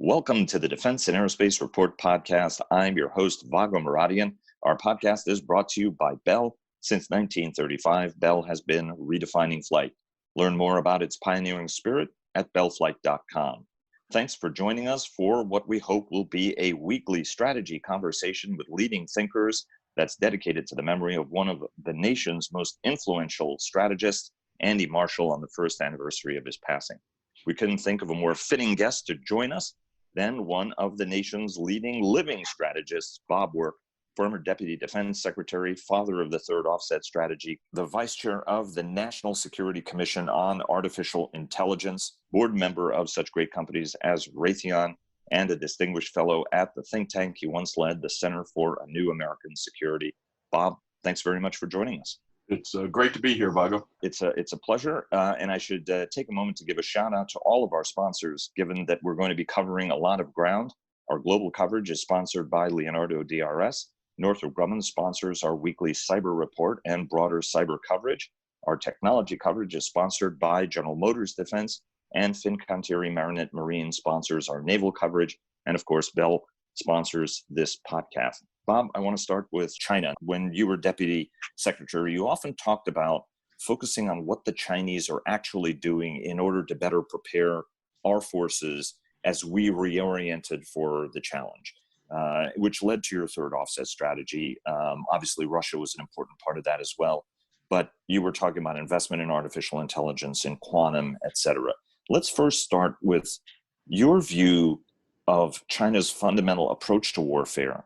Welcome to the Defense and Aerospace Report podcast. I'm your host, Vago Muradian. Our podcast is brought to you by Bell. Since 1935, Bell has been redefining flight. Learn more about its pioneering spirit at bellflight.com. Thanks for joining us for what we hope will be a weekly strategy conversation with leading thinkers that's dedicated to the memory of one of the nation's most influential strategists, Andy Marshall, on the first anniversary of his passing. We couldn't think of a more fitting guest to join us than one of the nation's leading living strategists, Bob Work, former Deputy Defense Secretary, father of the Third Offset Strategy, the Vice Chair of the National Security Commission on Artificial Intelligence, board member of such great companies as Raytheon, and a distinguished fellow at the think tank he once led, the Center for a New American Security. Bob, thanks very much for joining us. It's great to be here, Vago. It's a pleasure, and I should take a moment to give a shout out to all of our sponsors, given that we're going to be covering a lot of ground. Our global coverage is sponsored by Leonardo DRS. Northrop Grumman sponsors our weekly cyber report and broader cyber coverage. Our technology coverage is sponsored by General Motors Defense, and Fincantieri Marinette Marine sponsors our naval coverage. And of course, Bell sponsors this podcast. Bob, I want to start with China. When you were Deputy Secretary, you often talked about focusing on what the Chinese are actually doing in order to better prepare our forces as we reoriented for the challenge, which led to your third offset strategy. Obviously, Russia was an important part of that as well. But you were talking about investment in artificial intelligence, in quantum, et cetera. Let's first start with your view of China's fundamental approach to warfare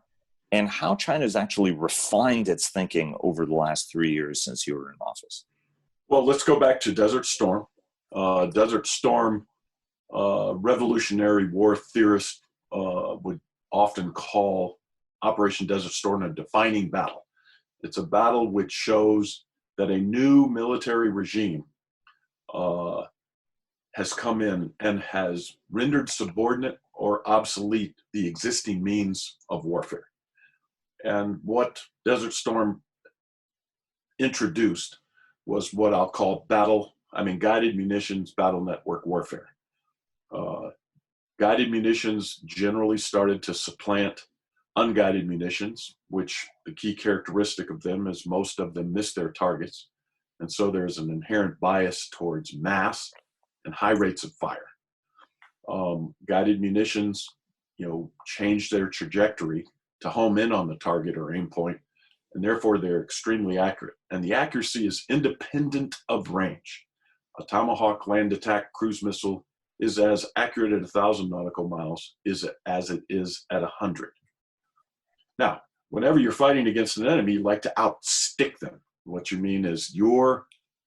and how China has actually refined its thinking over the last 3 years since you were in office. Well, let's go back to Desert Storm. Desert Storm, Revolutionary War theorists would often call Operation Desert Storm a defining battle. It's a battle which shows that a new military regime has come in and has rendered subordinate or obsolete the existing means of warfare. And what Desert Storm introduced was what I'll call guided munitions battle network warfare. Guided munitions generally started to supplant unguided munitions, which the key characteristic of them is most of them miss their targets. And so there's an inherent bias towards mass and high rates of fire. Guided munitions, change their trajectory to home in on the target or aim point, and therefore they're extremely accurate. And the accuracy is independent of range. A Tomahawk land attack cruise missile is as accurate at 1,000 nautical miles as it is at 100. Now, whenever you're fighting against an enemy, you like to outstick them. What you mean is the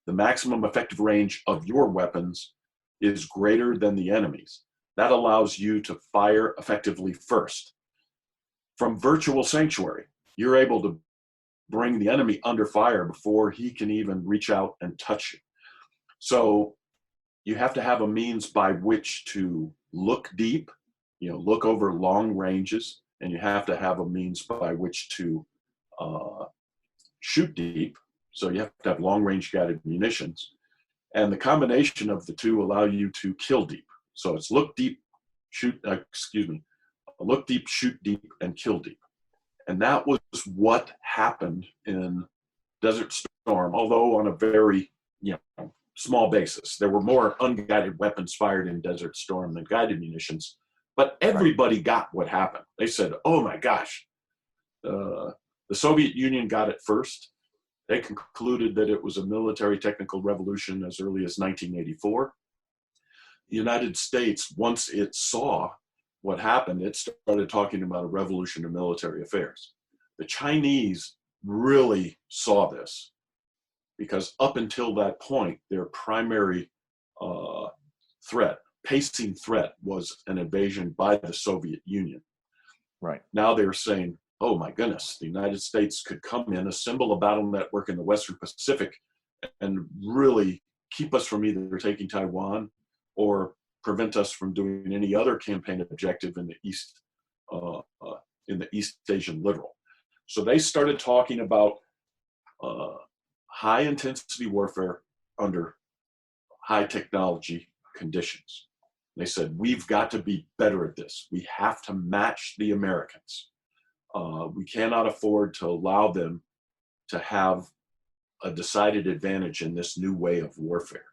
maximum effective range of your weapons is greater than the enemy's. That allows you to fire effectively first. From virtual sanctuary, you're able to bring the enemy under fire before he can even reach out and touch you. So you have to have a means by which to look deep, look over long ranges, and you have to have a means by which to shoot deep. So you have to have long-range guided munitions. And the combination of the two allow you to kill deep. So it's look deep, shoot deep, and kill deep. And that was what happened in Desert Storm, although on a very small basis. There were more unguided weapons fired in Desert Storm than guided munitions, but everybody got what happened. They said, oh my gosh, the Soviet Union got it first. They concluded that it was a military technical revolution as early as 1984. The United States, once it saw what happened, it started talking about a revolution in military affairs. The Chinese really saw this because up until that point, their primary pacing threat was an invasion by the Soviet Union. Right. Now they're saying, oh my goodness, the United States could come in, assemble a battle network in the Western Pacific, and really keep us from either taking Taiwan or prevent us from doing any other campaign objective in the East Asian littoral. So they started talking about high intensity warfare under high technology conditions. They said, we've got to be better at this. We have to match the Americans. We cannot afford to allow them to have a decided advantage in this new way of warfare.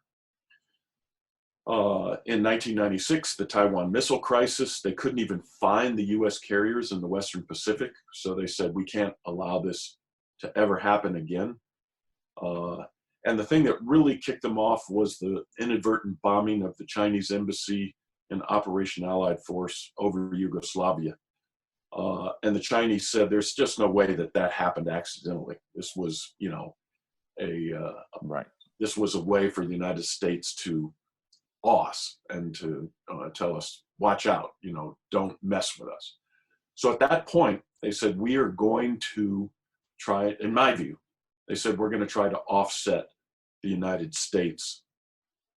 In 1996, the Taiwan Missile Crisis, they couldn't even find the US carriers in the Western Pacific. So they said, we can't allow this to ever happen again. And the thing that really kicked them off was the inadvertent bombing of the Chinese embassy and Operation Allied Force over Yugoslavia. And the Chinese said, there's just no way that that happened accidentally. This was, you know, this was a way for the United States to awe us and to tell us, watch out, you know, don't mess with us. So at that point, they said, we are going to try, in my view, they said, we're going to try to offset the United States'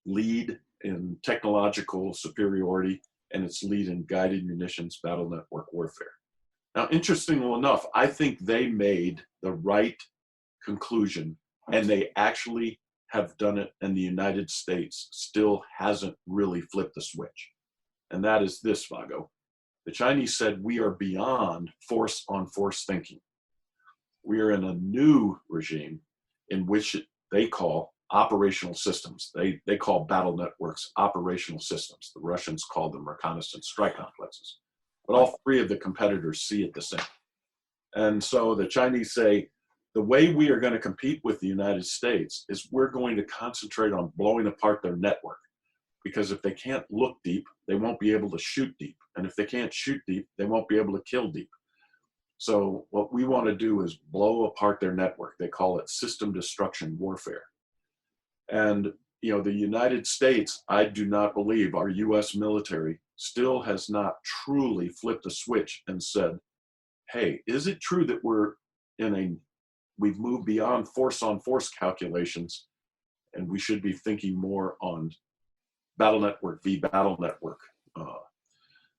lead in technological superiority and its lead in guided munitions battle network warfare. Now, interestingly enough, I think they made the right conclusion, and they actually have done it, and the United States still hasn't really flipped the switch. And that is this, Vago. The Chinese said, we are beyond force-on-force thinking. We are in a new regime in which they call operational systems. They call battle networks operational systems. The Russians call them reconnaissance strike complexes. But all three of the competitors see it the same. And so the Chinese say, the way we are going to compete with the United States is we're going to concentrate on blowing apart their network. Because if they can't look deep, they won't be able to shoot deep. And if they can't shoot deep, they won't be able to kill deep. So what we want to do is blow apart their network. They call it system destruction warfare. And, you know, the United States, I do not believe our US military still has not truly flipped the switch and said, hey, is it true that we've moved beyond force-on-force calculations, and we should be thinking more on battle network v. battle network.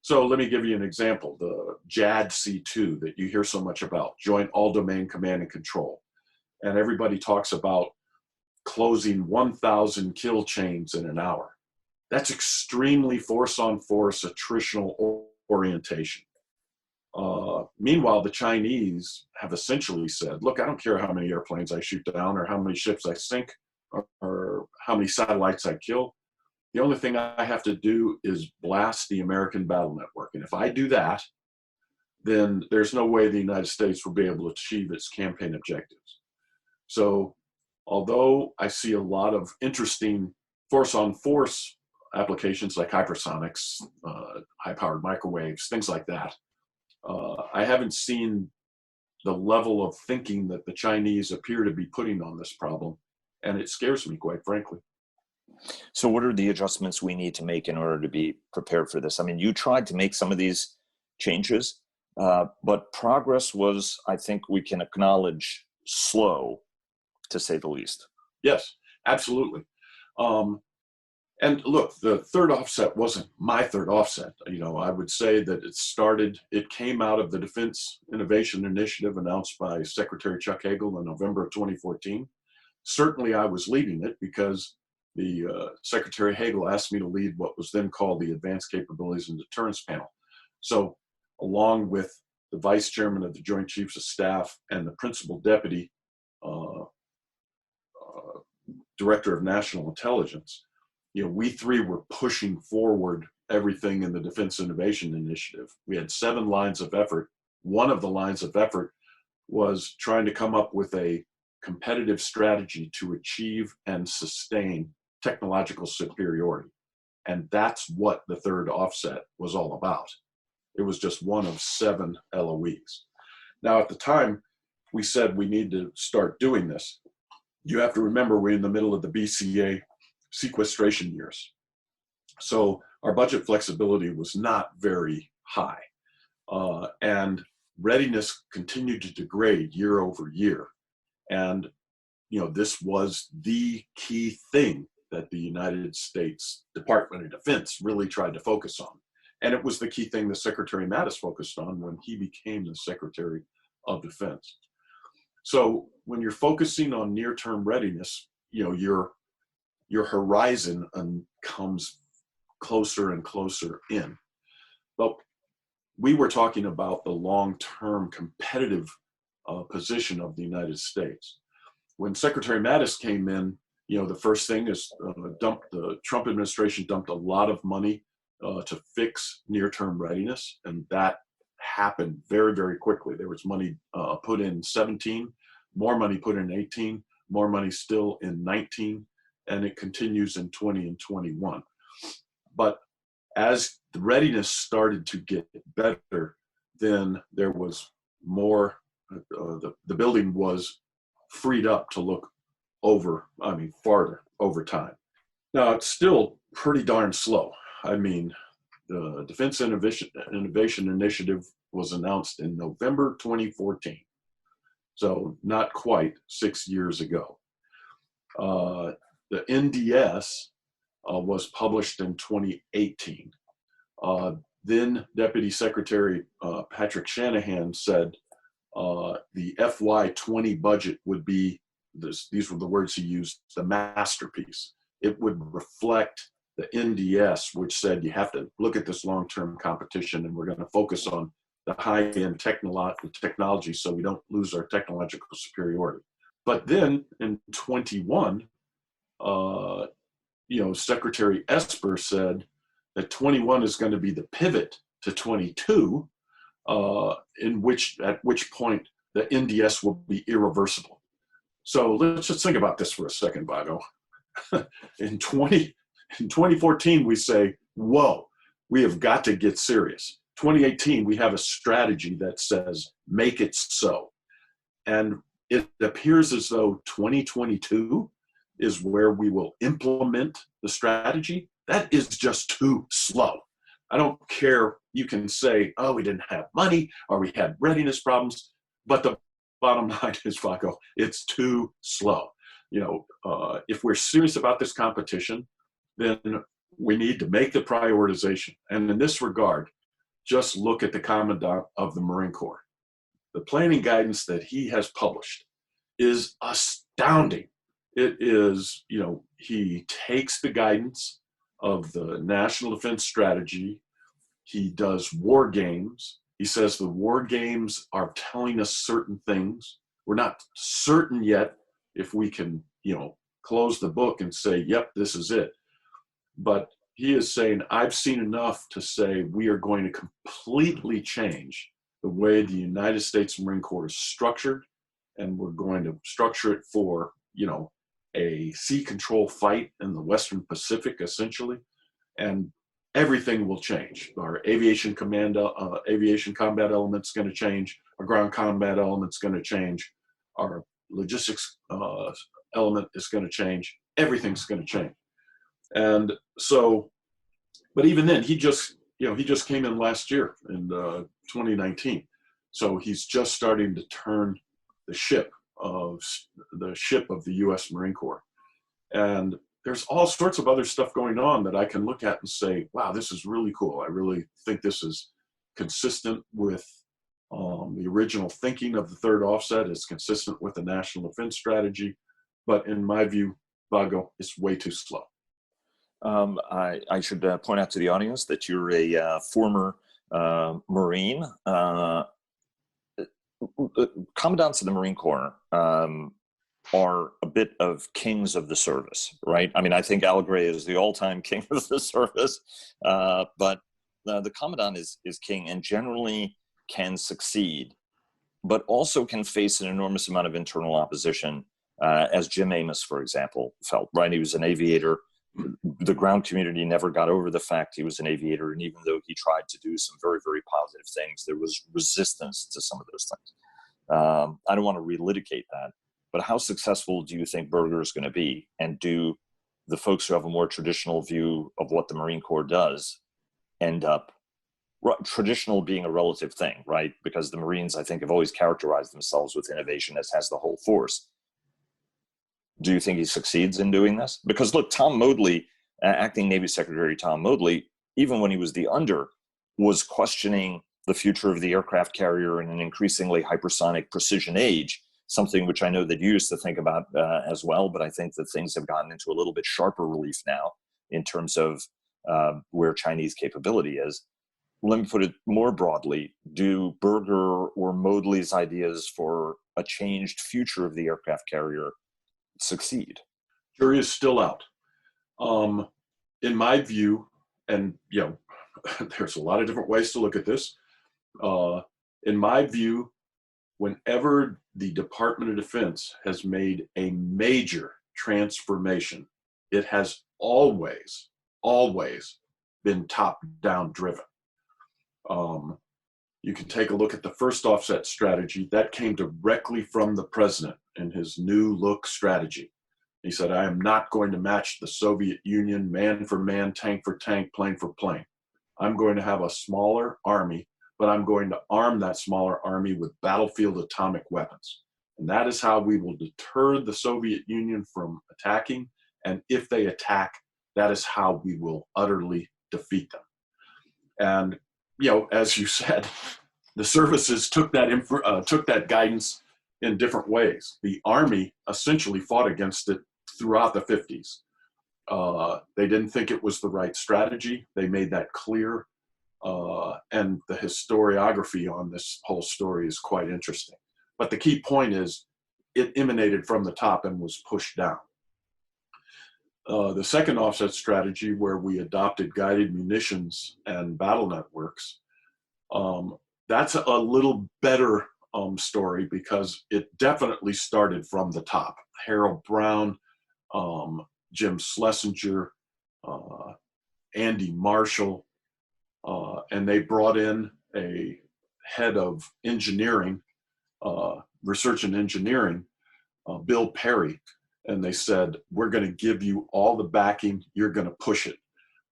So let me give you an example. The JADC2 that you hear so much about, Joint All-Domain Command and Control. And everybody talks about closing 1,000 kill chains in an hour. That's extremely force-on-force attritional orientation. Meanwhile, the Chinese have essentially said, look, I don't care how many airplanes I shoot down or how many ships I sink or how many satellites I kill. The only thing I have to do is blast the American battle network. And if I do that, then there's no way the United States will be able to achieve its campaign objectives. So although I see a lot of interesting force-on-force applications like hypersonics, high-powered microwaves, things like that, I haven't seen the level of thinking that the Chinese appear to be putting on this problem. And it scares me, quite frankly. So what are the adjustments we need to make in order to be prepared for this? I mean, you tried to make some of these changes, but progress was, I think we can acknowledge, slow, to say the least. Yes, absolutely. And look, the third offset wasn't my third offset. You know, I would say that it came out of the Defense Innovation Initiative announced by Secretary Chuck Hagel in November of 2014. Certainly I was leading it because the Secretary Hagel asked me to lead what was then called the Advanced Capabilities and Deterrence Panel. So along with the Vice Chairman of the Joint Chiefs of Staff and the Principal Deputy Director of National Intelligence, you know, we three were pushing forward everything in the Defense Innovation Initiative. We had 7 lines of effort. One of the lines of effort was trying to come up with a competitive strategy to achieve and sustain technological superiority. And that's what the third offset was all about. It was just one of 7 LOEs. Now, at the time, we said we need to start doing this. You have to remember we're in the middle of the BCA sequestration years. So our budget flexibility was not very high. And readiness continued to degrade year over year. And, you know, this was the key thing that the United States Department of Defense really tried to focus on. And it was the key thing that Secretary Mattis focused on when he became the Secretary of Defense. So when you're focusing on near-term readiness, you know, your horizon comes closer and closer in. But we were talking about the long-term competitive position of the United States. When Secretary Mattis came in, the first thing is the Trump administration dumped a lot of money to fix near-term readiness, and that happened very, very quickly. There was money put in 17, more money put in 18, more money still in 19, and it continues in 20 and 21. But as the readiness started to get better, then there was more, the building was freed up to look farther over time. Now, it's still pretty darn slow. I mean, the Defense Innovation Initiative was announced in November 2014, so not quite 6 years ago. The NDS was published in 2018. Then Deputy Secretary Patrick Shanahan said the FY20 budget would be, these were the words he used, the masterpiece. It would reflect the NDS, which said you have to look at this long-term competition, and we're going to focus on the high-end technology so we don't lose our technological superiority. But then in 21, Secretary Esper said that 21 is going to be the pivot to 22, at which point the NDS will be irreversible. So let's just think about this for a second, Vago. In 2014, we say, whoa, we have got to get serious. 2018, we have a strategy that says, make it so. And it appears as though 2022 is where we will implement the strategy. That is just too slow. I don't care. You can say, oh, we didn't have money or we had readiness problems, but the bottom line is, Vago, it's too slow. If we're serious about this competition, then we need to make the prioritization. And in this regard, just look at the Commandant of the Marine Corps. The planning guidance that he has published is astounding. It is, he takes the guidance of the National Defense Strategy. He does war games. He says the war games are telling us certain things. We're not certain yet if we can, close the book and say, yep, this is it. But he is saying, I've seen enough to say we are going to completely change the way the United States Marine Corps is structured, and we're going to structure it for, a sea control fight in the Western Pacific, essentially, and everything will change. Our aviation combat element's going to change. Our ground combat element's going to change. Our logistics element is going to change. Everything's going to change. And so, but even then, he just came in last year in 2019. So he's just starting to turn the ship of the U.S. Marine Corps. And there's all sorts of other stuff going on that I can look at and say, wow, this is really cool. I really think this is consistent with the original thinking of the third offset. It's consistent with the National Defense Strategy. But in my view, Vago, it's way too slow. I should point out to the audience that you're a former Marine. Commandants of the Marine Corps are a bit of kings of the service, right? I mean, I think Al Gray is the all-time king of the service, but the Commandant is king and generally can succeed, but also can face an enormous amount of internal opposition, as Jim Amos, for example, felt, right? He was an aviator. The ground community never got over the fact he was an aviator, and even though he tried to do some very, very positive things, there was resistance to some of those things. I don't want to relitigate that, but how successful do you think Berger is going to be? And do the folks who have a more traditional view of what the Marine Corps does end up, traditional being a relative thing, right? Because the Marines, I think, have always characterized themselves with innovation, as has the whole force. Do you think he succeeds in doing this? Because look, Tom Modly, acting Navy Secretary Tom Modly, even when he was the under, was questioning the future of the aircraft carrier in an increasingly hypersonic precision age, something which I know that you used to think about as well, but I think that things have gotten into a little bit sharper relief now in terms of where Chinese capability is. Let me put it more broadly. Do Berger or Modley's ideas for a changed future of the aircraft carrier succeed? Jury is still out. In my view, and there's a lot of different ways to look at this. In my view, whenever the Department of Defense has made a major transformation, it has always been top-down driven. You can take a look at the first offset strategy. That came directly from the president in his new look strategy. He said, I am not going to match the Soviet Union man for man, tank for tank, plane for plane. I'm going to have a smaller army, but I'm going to arm that smaller army with battlefield atomic weapons. And that is how we will deter the Soviet Union from attacking. And if they attack, that is how we will utterly defeat them. And, as you said, the services took that guidance in different ways. The Army essentially fought against it throughout the 50s. They didn't think it was the right strategy. They made that clear. And the historiography on this whole story is quite interesting. But the key point is it emanated from the top and was pushed down. The second offset strategy, where we adopted guided munitions and battle networks, that's a little better story because it definitely started from the top. Harold Brown, Jim Schlesinger, Andy Marshall, and they brought in a head of engineering, research and engineering, Bill Perry, and they said, we're going to give you all the backing, you're going to push it.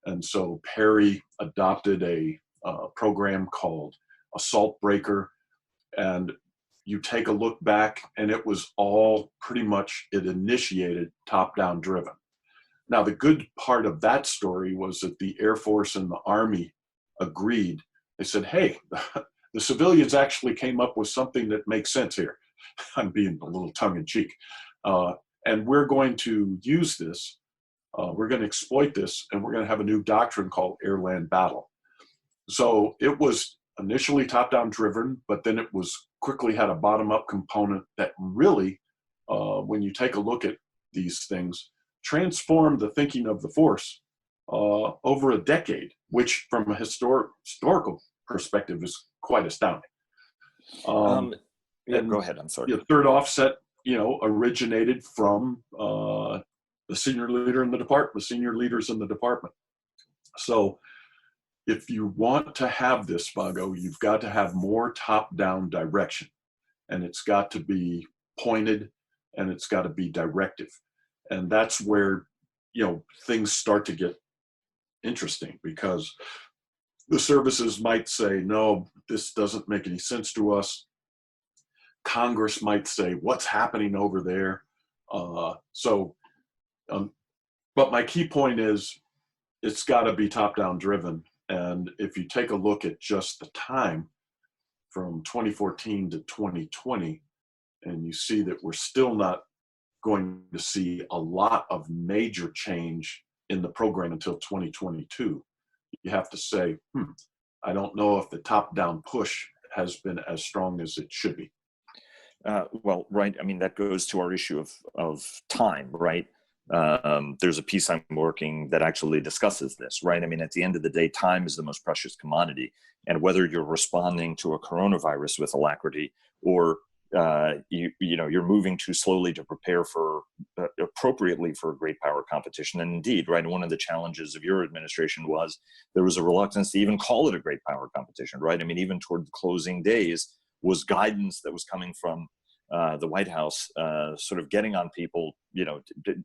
And so Perry adopted a program called Assault Breaker, and you take a look back and it was all pretty much, it initiated top-down driven. Now, the good part of that story was that the Air Force and the Army agreed. They said, hey, the civilians actually came up with something that makes sense here. I'm being a little tongue-in-cheek. And we're going to use this, we're going to exploit this, and we're going to have a new doctrine called air-land battle. So it was initially top-down driven, but then it was quickly had a bottom-up component that really, when you take a look at these things, transformed the thinking of the force over a decade, which from a historical perspective is quite astounding. Go ahead, I'm sorry. The third offset, originated from the senior leader in the department, the senior leaders in the department. So if you want to have this, Vago, you've got to have more top-down direction, and it's got to be pointed, and it's got to be directive. And that's where, things start to get interesting, because the services might say, no, this doesn't make any sense to us. Congress might say, what's happening over there? But my key point is, it's got to be top-down driven. And if you take a look at just the time from 2014 to 2020, and you see that we're still not going to see a lot of major change in the program until 2022, you have to say, I don't know if the top-down push has been as strong as it should be. Well, right. I mean, that goes to our issue of time, right? There's a piece I'm working that actually discusses this, right? I mean, at the end of the day, time is the most precious commodity. And whether you're responding to a coronavirus with alacrity, or you're moving too slowly to prepare for appropriately for a great power competition. And indeed, right, one of the challenges of your administration was there was a reluctance to even call it a great power competition, right? I mean, even toward the closing days was guidance that was coming from the White House, sort of getting on people,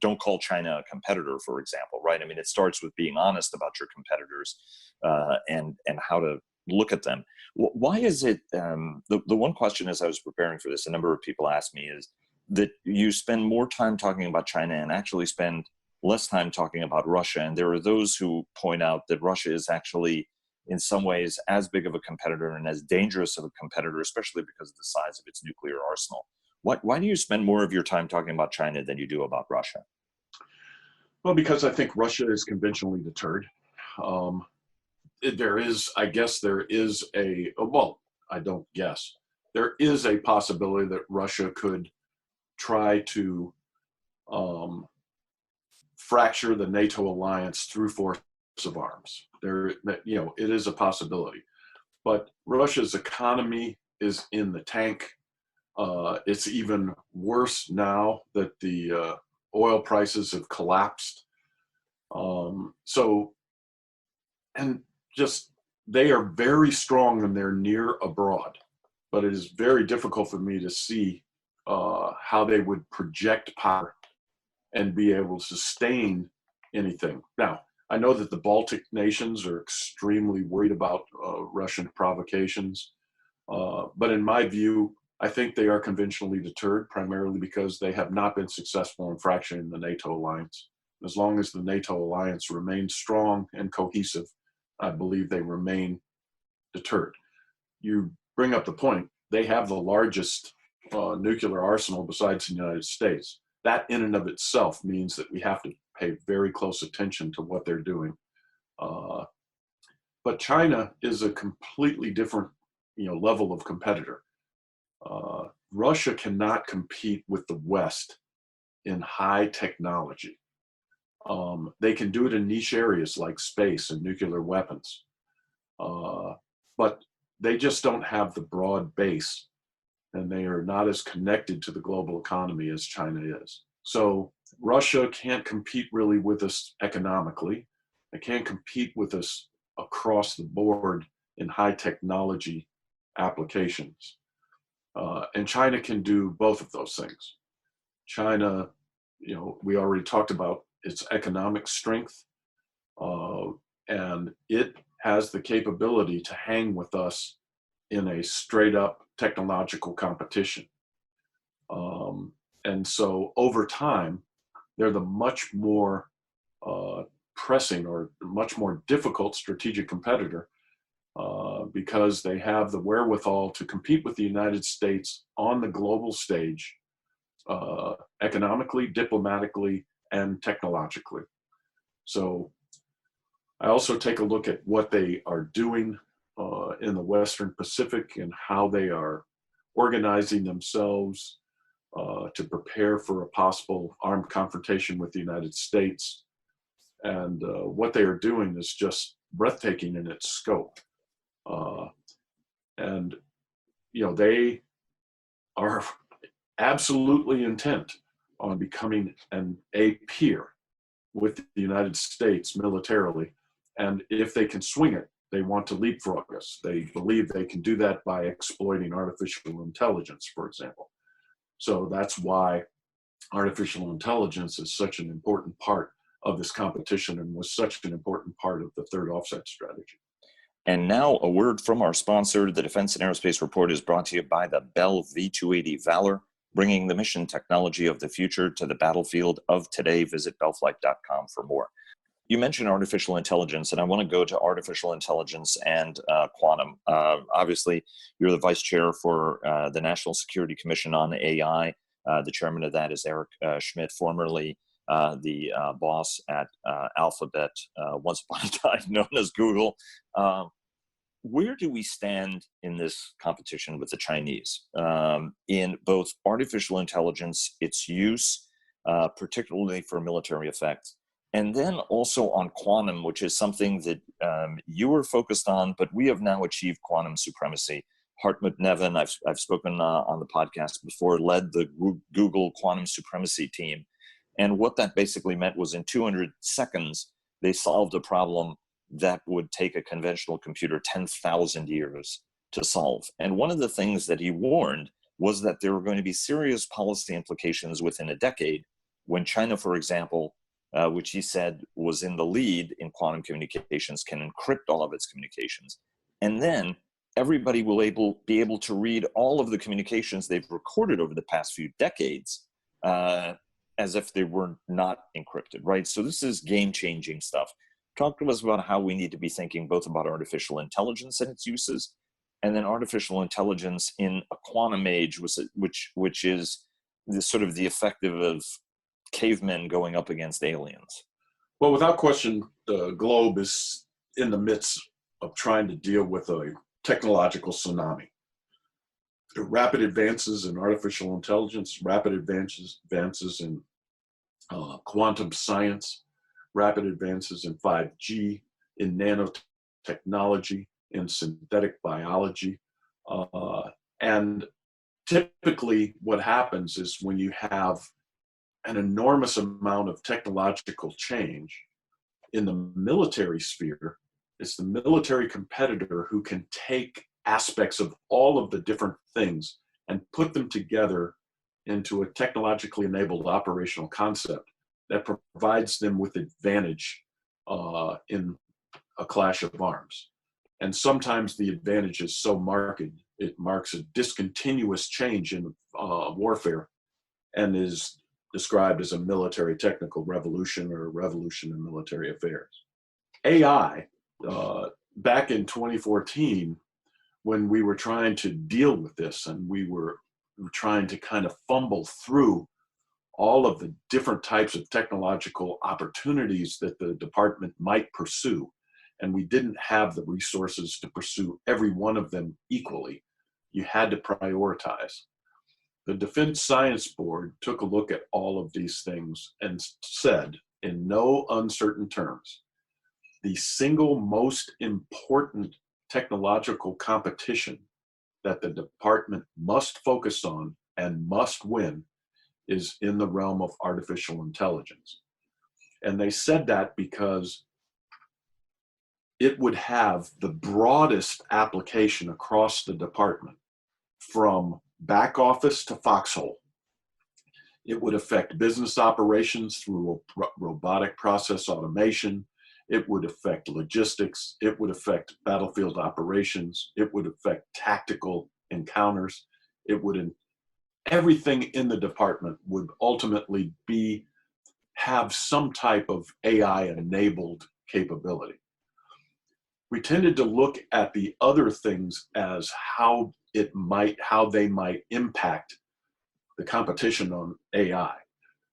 don't call China a competitor, for example, right? I mean, it starts with being honest about your competitors and how to look at them. Why is it, the one question as I was preparing for this, a number of people asked me, is that you spend more time talking about China and actually spend less time talking about Russia. And there are those who point out that Russia is actually in some ways as big of a competitor and as dangerous of a competitor, especially because of the size of its nuclear arsenal. Why do you spend more of your time talking about China than you do about Russia? Well, because I think Russia is conventionally deterred. There is, I guess, there is well, I don't guess. There is a possibility that Russia could try to fracture the NATO alliance through force of arms. It is a possibility. But Russia's economy is in the tank. It's even worse now that the oil prices have collapsed. They are very strong and they're near abroad, but it is very difficult for me to see how they would project power and be able to sustain anything. Now, I know that the Baltic nations are extremely worried about Russian provocations, but in my view, I think they are conventionally deterred primarily because they have not been successful in fracturing the NATO alliance. As long as the NATO alliance remains strong and cohesive, I believe they remain deterred. You bring up the point, they have the largest nuclear arsenal besides the United States. That in and of itself means that we have to pay very close attention to what they're doing. But China is a completely different level of competitor. Russia cannot compete with the West in high technology. They can do it in niche areas like space and nuclear weapons, but they just don't have the broad base, and they are not as connected to the global economy as China is. So Russia can't compete really with us economically. They can't compete with us across the board in high technology applications. And China can do both of those things. China, we already talked about its economic strength, and it has the capability to hang with us in a straight up technological competition. And so over time, they're the much more pressing or much more difficult strategic competitor because they have the wherewithal to compete with the United States on the global stage, economically, diplomatically, and technologically. So I also take a look at what they are doing in the Western Pacific and how they are organizing themselves to prepare for a possible armed confrontation with the United States. And what they are doing is just breathtaking in its scope. And they are absolutely intent on becoming a peer with the United States militarily. And if they can swing it, they want to leapfrog us. They believe they can do that by exploiting artificial intelligence, for example. So that's why artificial intelligence is such an important part of this competition and was such an important part of the third offset strategy. And now a word from our sponsor. The Defense and Aerospace Report is brought to you by the Bell V-280 Valor, bringing the mission technology of the future to the battlefield of today. Visit bellflight.com for more. You mentioned artificial intelligence, and I want to go to artificial intelligence and quantum. Obviously, you're the vice chair for the National Security Commission on AI. The chairman of that is Eric Schmidt, formerly the boss at Alphabet, once upon a time known as Google. Where do we stand in this competition with the Chinese in both artificial intelligence, its use, particularly for military effect, and then also on quantum, which is something that you were focused on, but we have now achieved quantum supremacy. Hartmut Nevin, I've spoken on the podcast before, led the Google quantum supremacy team. And what that basically meant was in 200 seconds, they solved a problem that would take a conventional computer 10,000 years to solve. And one of the things that he warned was that there were going to be serious policy implications within a decade when China, for example, which he said was in the lead in quantum communications, can encrypt all of its communications. And then everybody will be able to read all of the communications they've recorded over the past few decades as if they were not encrypted, right? So this is game-changing stuff. Talk to us about how we need to be thinking both about artificial intelligence and its uses, and then artificial intelligence in a quantum age, which is the sort of the effective of cavemen going up against aliens. Well, without question, the globe is in the midst of trying to deal with a technological tsunami. Rapid advances in artificial intelligence, rapid advances in quantum science, rapid advances in 5G, in nanotechnology, in synthetic biology. And typically what happens is when you have an enormous amount of technological change in the military sphere, it's the military competitor who can take aspects of all of the different things and put them together into a technologically enabled operational concept that provides them with advantage in a clash of arms. And sometimes the advantage is so marked, it marks a discontinuous change in warfare and is described as a military technical revolution or a revolution in military affairs. AI, back in 2014, when we were trying to deal with this and we were trying to kind of fumble through all of the different types of technological opportunities that the department might pursue, and we didn't have the resources to pursue every one of them equally. You had to prioritize. The Defense Science Board took a look at all of these things and said, in no uncertain terms, the single most important technological competition that the department must focus on and must win is in the realm of artificial intelligence. And they said that because it would have the broadest application across the department, from back office to foxhole. It would affect business operations through robotic process automation. It would affect logistics. It would affect battlefield operations. It would affect tactical encounters. It would, everything in the department would ultimately have some type of AI-enabled capability. We tended to look at the other things as how they might impact the competition on AI.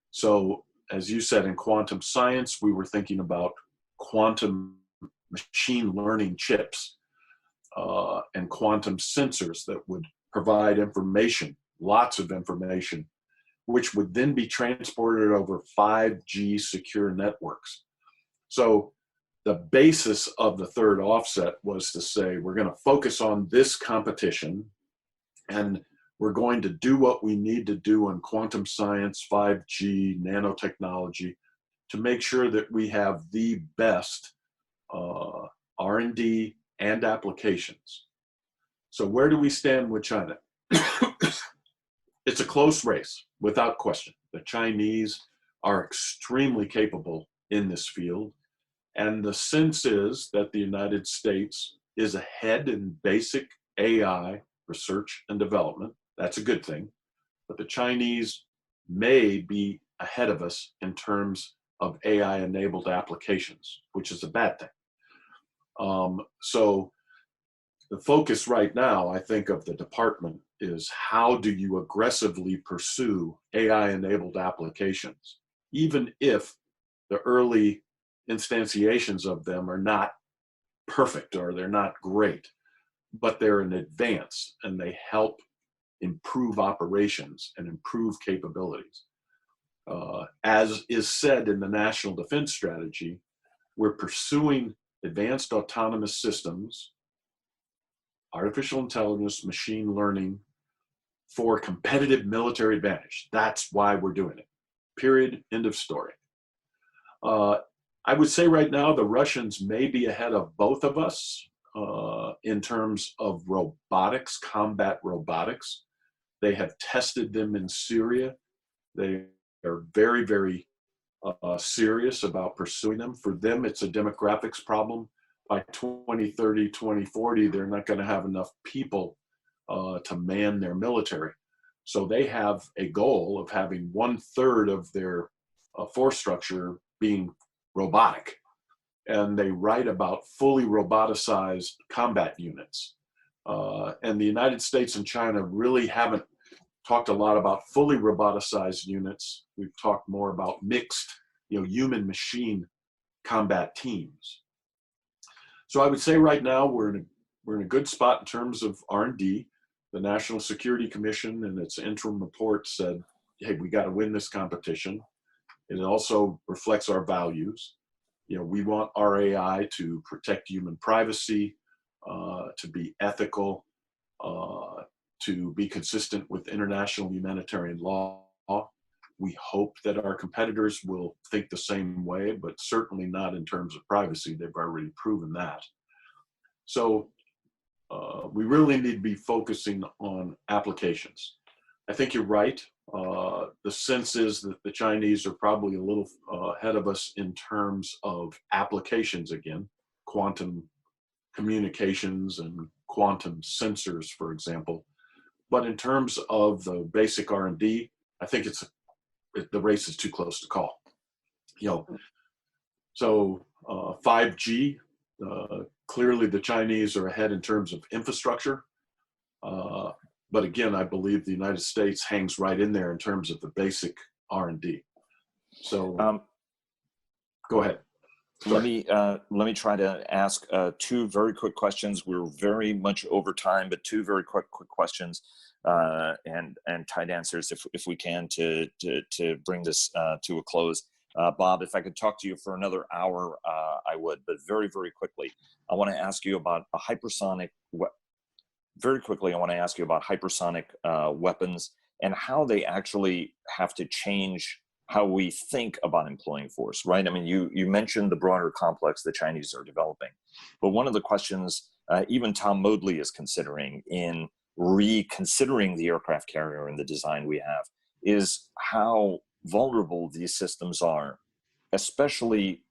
So, as you said, in quantum science, we were thinking about quantum machine learning chips and quantum sensors that would provide information, lots of information, which would then be transported over 5G secure networks. So the basis of the third offset was to say, we're going to focus on this competition, and we're going to do what we need to do in quantum science, 5G, nanotechnology, to make sure that we have the best R&D and applications. So where do we stand with China? It's a close race, without question. The Chinese are extremely capable in this field. And the sense is that the United States is ahead in basic AI research and development. That's a good thing. But the Chinese may be ahead of us in terms of AI-enabled applications, which is a bad thing. So the focus right now, I think, of the department is how do you aggressively pursue AI-enabled applications, even if the early instantiations of them are not perfect or they're not great, but they're an advance and they help improve operations and improve capabilities. As is said in the National Defense Strategy, we're pursuing advanced autonomous systems, artificial intelligence, machine learning for competitive military advantage. That's why we're doing it. Period. End of story. I would say right now the Russians may be ahead of both of us in terms of robotics, combat robotics. They have tested them in Syria. They are very, very serious about pursuing them. For them, it's a demographics problem. By 2030, 2040, they're not going to have enough people to man their military. So they have a goal of having 1/3 of their force structure being robotic. And they write about fully roboticized combat units. And the United States and China really haven't talked a lot about fully roboticized units. We've talked more about mixed, human-machine combat teams. So I would say right now we're in a good spot in terms of R&D. The National Security Commission in its interim report said, hey, we got to win this competition. It also reflects our values. You know, we want RAI to protect human privacy, to be ethical, to be consistent with international humanitarian law. We hope that our competitors will think the same way, but certainly not in terms of privacy. They've already proven that. So we really need to be focusing on applications. I think you're right. The sense is that the Chinese are probably a little ahead of us in terms of applications again, quantum communications and quantum sensors, for example. But in terms of the basic R&D, I think the race is too close to call. You know, so 5G, clearly the Chinese are ahead in terms of infrastructure. But again, I believe the United States hangs right in there in terms of the basic R&D. So go ahead. Sorry. Let me try to ask two very quick questions. We're very much over time, but two very quick questions and tight answers if we can to bring this to a close. Bob, if I could talk to you for another hour, I would, but very, very quickly, I want to ask you about a hypersonic. Very quickly, I want to ask you about hypersonic weapons and how they actually have to change how we think about employing force, right? I mean, you mentioned the broader complex the Chinese are developing, but one of the questions even Tom Modley is considering in reconsidering the aircraft carrier and the design we have is how vulnerable these systems are, especially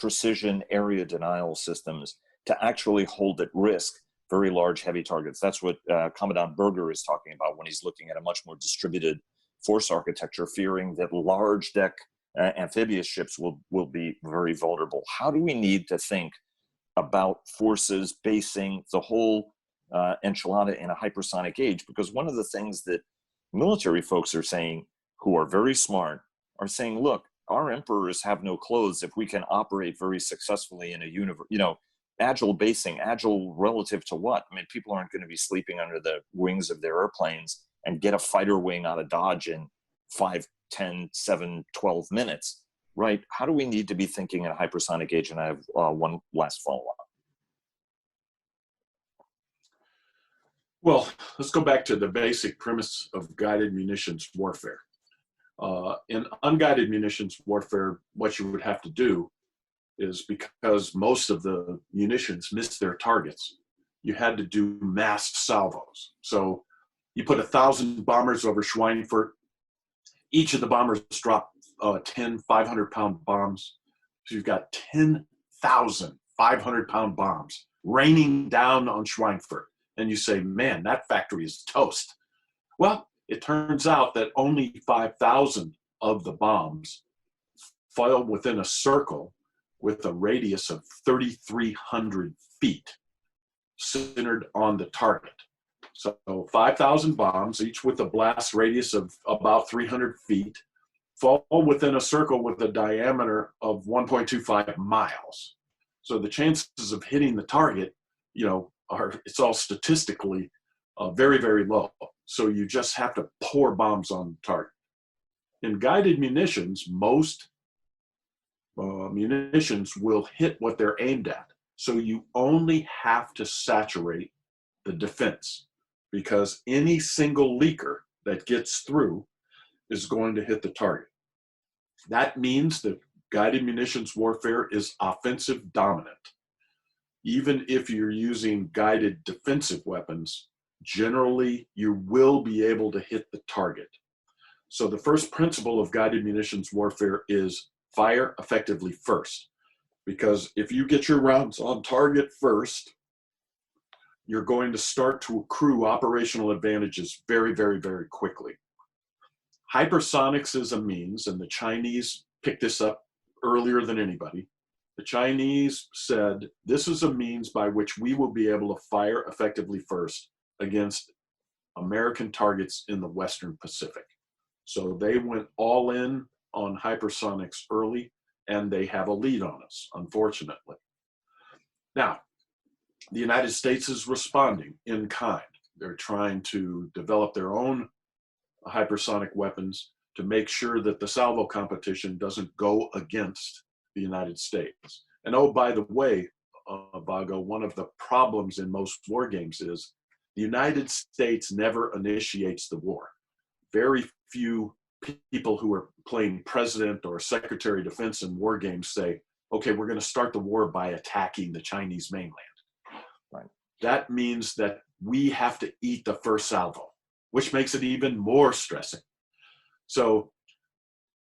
precision area denial systems, to actually hold at risk very large, heavy targets. That's what Commandant Berger is talking about when he's looking at a much more distributed force architecture, fearing that large deck amphibious ships will be very vulnerable. How do we need to think about forces basing the whole enchilada in a hypersonic age? Because one of the things that military folks are saying, who are very smart, are saying, look, our emperors have no clothes if we can operate very successfully in a universe, you know, agile basing, agile relative to what? I mean, people aren't going to be sleeping under the wings of their airplanes and get a fighter wing out of Dodge in 5, 10, 7, 12 minutes, right? How do we need to be thinking in a hypersonic age? And I have one last follow-up. Well, let's go back to the basic premise of guided munitions warfare. In unguided munitions warfare, what you would have to do is, because most of the munitions miss their targets, you had to do massed salvos. So you put 1,000 bombers over Schweinfurt. Each of the bombers drop 10 500-pound bombs. So you've got 10,000 500-pound bombs raining down on Schweinfurt. And you say, man, that factory is toast. Well, it turns out that only 5,000 of the bombs fell within a circle with a radius of 3,300 feet centered on the target. So 5,000 bombs, each with a blast radius of about 300 feet, fall within a circle with a diameter of 1.25 miles. So the chances of hitting the target, you know, it's all statistically very, very low. So you just have to pour bombs on the target. In guided munitions, most munitions will hit what they're aimed at. So you only have to saturate the defense, because any single leaker that gets through is going to hit the target. That means that guided munitions warfare is offensive dominant. Even if you're using guided defensive weapons, generally you will be able to hit the target. So the first principle of guided munitions warfare is fire effectively first. Because if you get your rounds on target first, you're going to start to accrue operational advantages very, very, very quickly. Hypersonics is a means, and the Chinese picked this up earlier than anybody. The Chinese said, this is a means by which we will be able to fire effectively first against American targets in the Western Pacific. So they went all in on hypersonics early, and they have a lead on us, unfortunately. Now, the United States is responding in kind. They're trying to develop their own hypersonic weapons to make sure that the salvo competition doesn't go against the United States. And oh, by the way, Vago, one of the problems in most war games is the United States never initiates the war. Very few people who are playing president or secretary of defense in war games say, okay, we're going to start the war by attacking the Chinese mainland. Right. That means that we have to eat the first salvo, which makes it even more stressing. So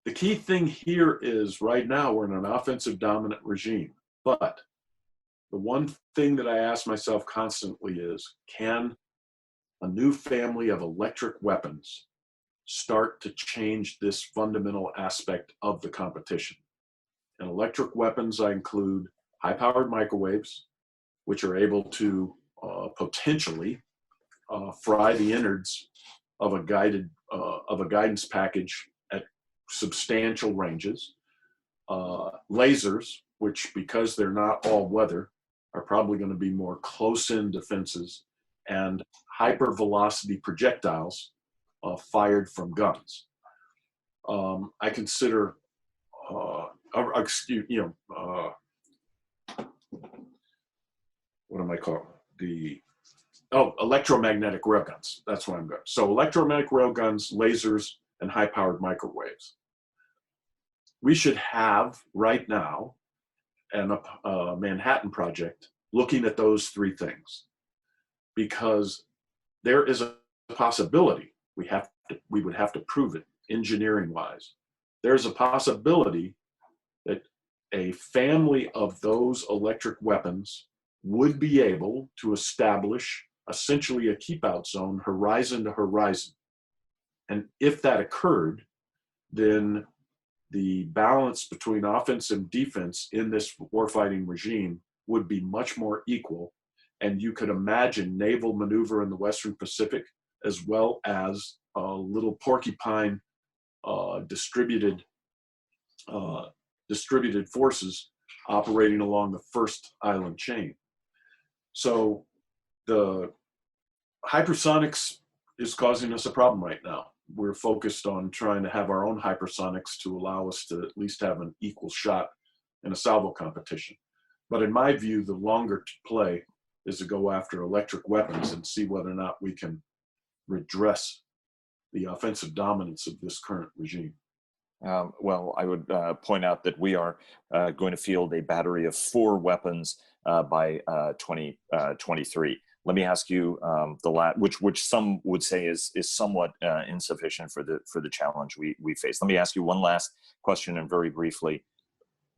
the key thing here is right now we're in an offensive dominant regime. But the one thing that I ask myself constantly is, can a new family of electric weapons start to change this fundamental aspect of the competition? And electric weapons, I include high-powered microwaves, which are able to potentially fry the innards of a guidance package at substantial ranges. Lasers, which, because they're not all weather, are probably going to be more close-in defenses, and hypervelocity projectiles fired from guns. I consider, what am I calling electromagnetic railguns. That's what I'm going. So electromagnetic railguns, lasers, and high-powered microwaves. We should have right now a Manhattan Project looking at those three things, because there is a possibility, we would have to prove it engineering-wise. There's a possibility that a family of those electric weapons would be able to establish essentially a keep-out zone, horizon to horizon. And if that occurred, then the balance between offense and defense in this warfighting regime would be much more equal. And you could imagine naval maneuver in the Western Pacific, as well as little porcupine distributed forces operating along the first island chain. So the hypersonics is causing us a problem right now. We're focused on trying to have our own hypersonics to allow us to at least have an equal shot in a salvo competition. But in my view, the longer play is to go after electric weapons and see whether or not we can redress the offensive dominance of this current regime. Well, I would point out that we are going to field a battery of 4 weapons by 2023. Let me ask you which some would say is somewhat insufficient for the challenge we face. Let me ask you one last question, and very briefly.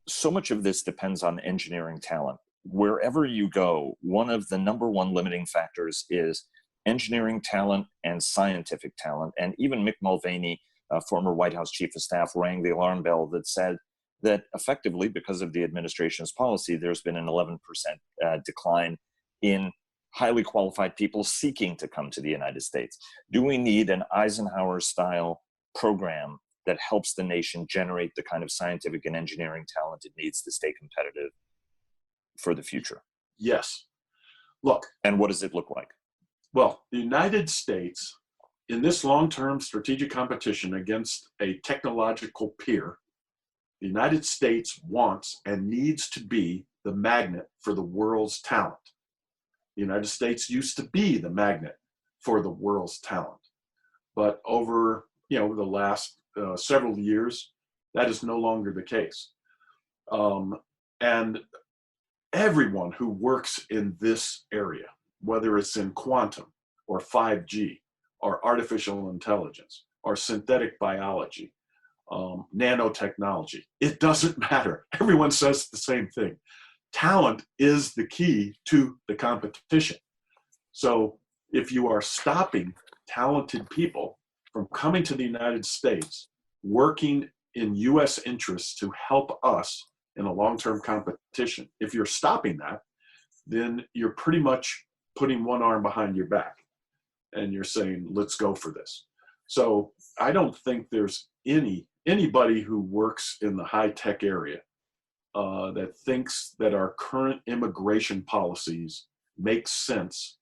So much of this depends on engineering talent. Wherever you go, one of the number one limiting factors is engineering talent and scientific talent. And even Mick Mulvaney, former White House chief of staff, rang the alarm bell that said that effectively, because of the administration's policy, there's been an 11% decline in highly qualified people seeking to come to the United States. Do we need an Eisenhower-style program that helps the nation generate the kind of scientific and engineering talent it needs to stay competitive for the future? Yes. Look. And what does it look like? Well, the United States, in this long-term strategic competition against a technological peer, the United States wants and needs to be the magnet for the world's talent. The United States used to be the magnet for the world's talent. But over the last several years, that is no longer the case. And everyone who works in this area, whether it's in quantum or 5G or artificial intelligence or synthetic biology, nanotechnology, it doesn't matter. Everyone says the same thing. Talent is the key to the competition. So if you are stopping talented people from coming to the United States, working in US interests to help us in a long-term competition, if you're stopping that, then you're pretty much putting one arm behind your back and you're saying, let's go for this. So I don't think there's anybody who works in the high-tech area that thinks that our current immigration policies make sense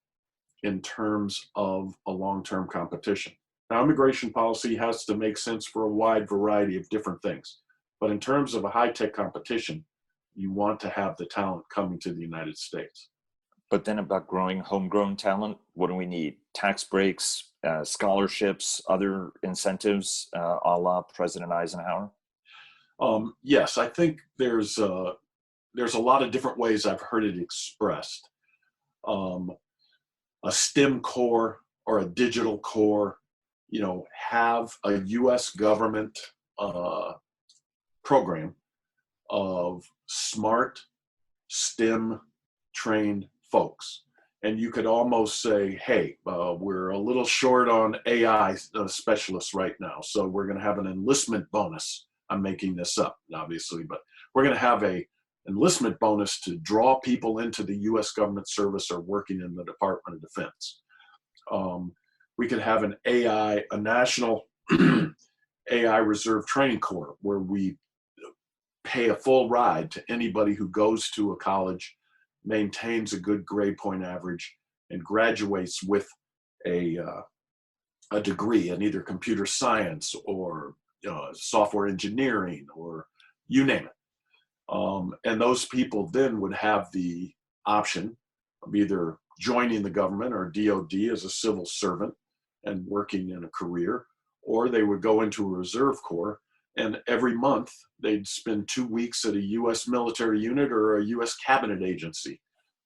in terms of a long-term competition. Now, immigration policy has to make sense for a wide variety of different things. But in terms of a high-tech competition, you want to have the talent coming to the United States. But then about growing homegrown talent, what do we need? Tax breaks, scholarships, other incentives, a la President Eisenhower? Yes, I think there's a lot of different ways I've heard it expressed. A STEM core or a digital core, have a U.S. government program of smart STEM trained folks. And you could almost say, hey, we're a little short on AI specialists right now, so we're going to have an enlistment bonus. I'm making this up, obviously, but we're going to have a enlistment bonus to draw people into the U.S. government service or working in the Department of Defense. We could have a national AI reserve training corps where we pay a full ride to anybody who goes to a college, maintains a good grade point average, and graduates with a degree in either computer science or software engineering or you name it. And those people then would have the option of either joining the government or DOD as a civil servant and working in a career, or they would go into a reserve corps, and every month they'd spend 2 weeks at a U.S. military unit or a U.S. cabinet agency.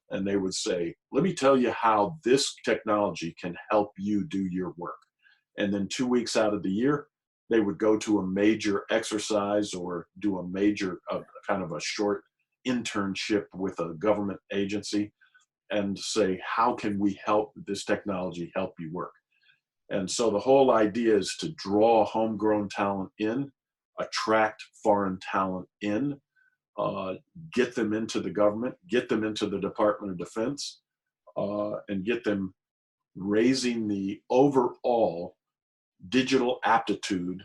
And they would say, let me tell you how this technology can help you do your work. And then 2 weeks out of the year, they would go to a major exercise or do a major kind of a short internship with a government agency and say, how can we help this technology help you work? And so the whole idea is to draw homegrown talent in, attract foreign talent in, get them into the government, get them into the Department of Defense, and get them raising the overall digital aptitude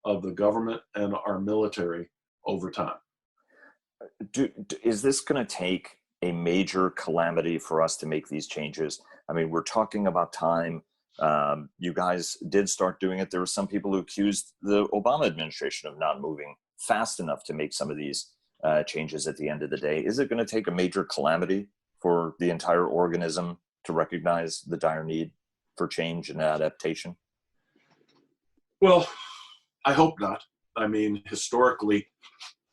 of the government and our military over time. Is this going to take a major calamity for us to make these changes? I mean, we're talking about time. You guys did start doing it. There were some people who accused the Obama administration of not moving fast enough to make some of these changes at the end of the day. Is it going to take a major calamity for the entire organism to recognize the dire need for change and adaptation? Well, I hope not. I mean, historically,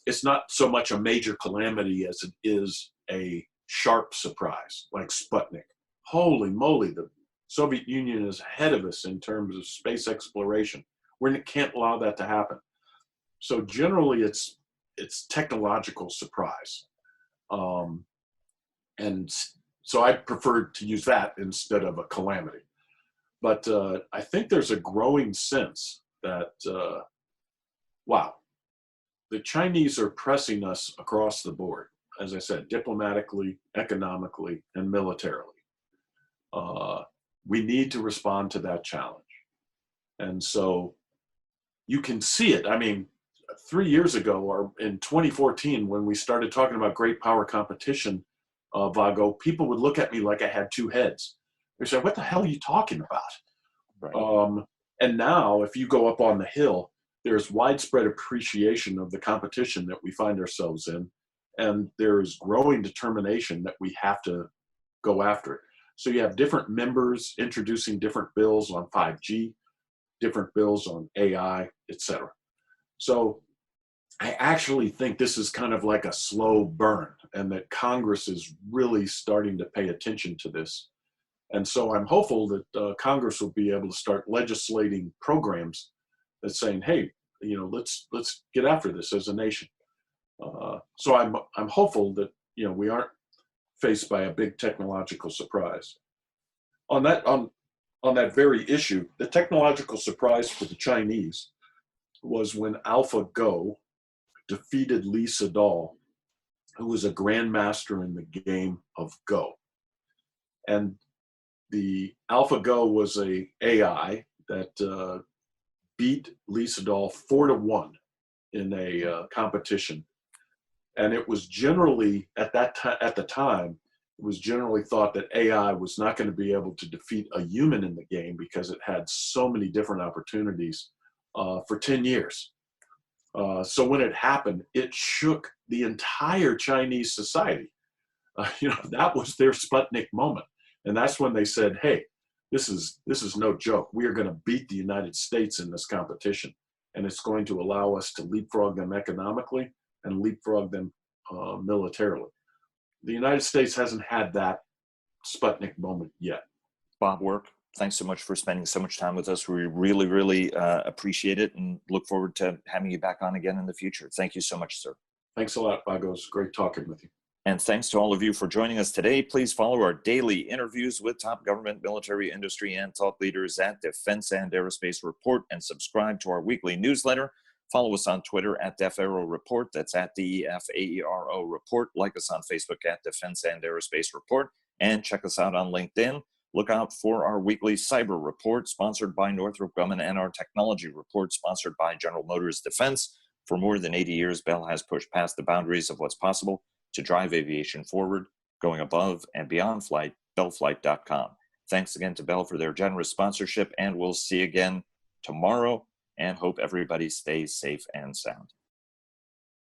it's not so much a major calamity as it is a sharp surprise, like Sputnik. Holy moly, the Soviet Union is ahead of us in terms of space exploration. We can't allow that to happen. So generally, it's technological surprise. And so I prefer to use that instead of a calamity. But I think there's a growing sense that, wow, the Chinese are pressing us across the board, as I said, diplomatically, economically, and militarily. We need to respond to that challenge. And so you can see it. I mean, 3 years ago, or in 2014, when we started talking about great power competition, Vago, people would look at me like I had two heads. They say, what the hell are you talking about? Right. And now, if you go up on the Hill, there's widespread appreciation of the competition that we find ourselves in. And there's growing determination that we have to go after it. So you have different members introducing different bills on 5G, different bills on AI, etc. So I actually think this is kind of like a slow burn, and that Congress is really starting to pay attention to this. And so I'm hopeful that Congress will be able to start legislating programs that's saying, hey, let's get after this as a nation. So I'm hopeful that we aren't faced by a big technological surprise. On that very issue, the technological surprise for the Chinese was when Alphago defeated Lee Sedol, who was a grandmaster in the game of Go. And the Alphago was a AI that beat Lee Sedol 4-1 in a competition. And it was generally, at the time, it was generally thought that AI was not going to be able to defeat a human in the game because it had so many different opportunities for 10 years. So when it happened, it shook the entire Chinese society. That was their Sputnik moment. And that's when they said, hey, this is no joke. We are going to beat the United States in this competition. And it's going to allow us to leapfrog them economically and leapfrog them militarily. The United States hasn't had that Sputnik moment yet. Bob Work, thanks so much for spending so much time with us. We really, really appreciate it and look forward to having you back on again in the future. Thank you so much, sir. Thanks a lot, Vago. It's great talking with you. And thanks to all of you for joining us today. Please follow our daily interviews with top government, military, industry, and thought leaders at Defense and Aerospace Report, and subscribe to our weekly newsletter. Follow us on Twitter at DEFAERO Report. That's at DEFAERO Report. Like us on Facebook at Defense and Aerospace Report. And check us out on LinkedIn. Look out for our weekly cyber report sponsored by Northrop Grumman and our technology report sponsored by General Motors Defense. For more than 80 years, Bell has pushed past the boundaries of what's possible to drive aviation forward, going above and beyond flight, bellflight.com. Thanks again to Bell for their generous sponsorship, and we'll see you again tomorrow, and hope everybody stays safe and sound.